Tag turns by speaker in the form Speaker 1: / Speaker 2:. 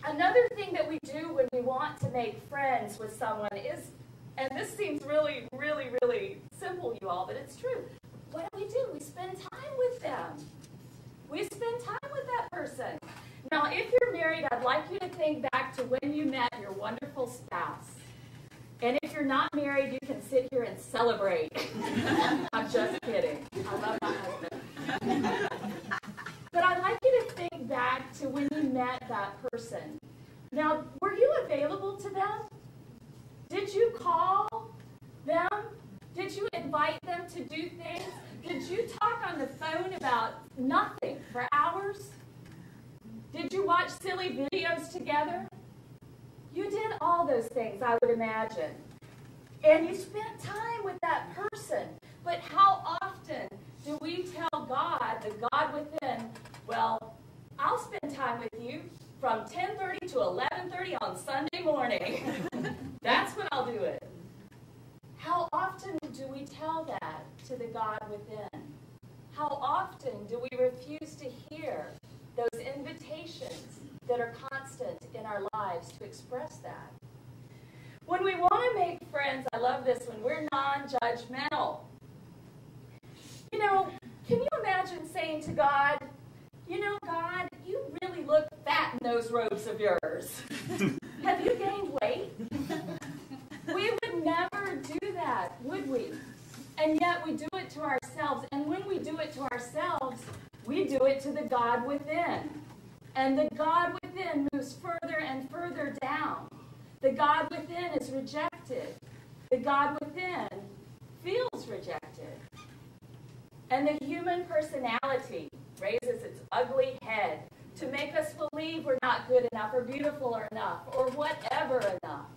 Speaker 1: Another thing that we do when we want to make friends with someone is, and this seems really, really, really simple, you all, but it's true. What do? We spend time with them. We spend time with that person. Now, if you're married, I'd like you to think back to when you met your wonderful spouse. And if you're not married, you can sit here and celebrate. I'm just kidding. I love my husband. But I'd like you to think back to when you met that person. Now, were you available to them? Did you call them? Did you invite them to do things? Did you talk on the phone about nothing for hours? Did you watch silly videos together? You did all those things, I would imagine. And you spent time with that person. But how often do we tell God, the God within, well, I'll spend time with you from 10:30 to 11:30 on Sunday morning. That's when I'll do it. How often do we tell that to the God within? How often do we refuse to hear those invitations that are constant in our lives to express that? When we want to make friends, I love this one, we're non-judgmental. You know, can you imagine saying to God, you know, God, you really look fat in those robes of yours. Have you gained weight? We would never do that, would we? And yet we do it to ourselves. And when we do it to ourselves, we do it to the God within. And the God within moves further and further down. The God within is rejected. The God within feels rejected. And the human personality raises its ugly head to make us believe we're not good enough or beautiful enough or whatever enough.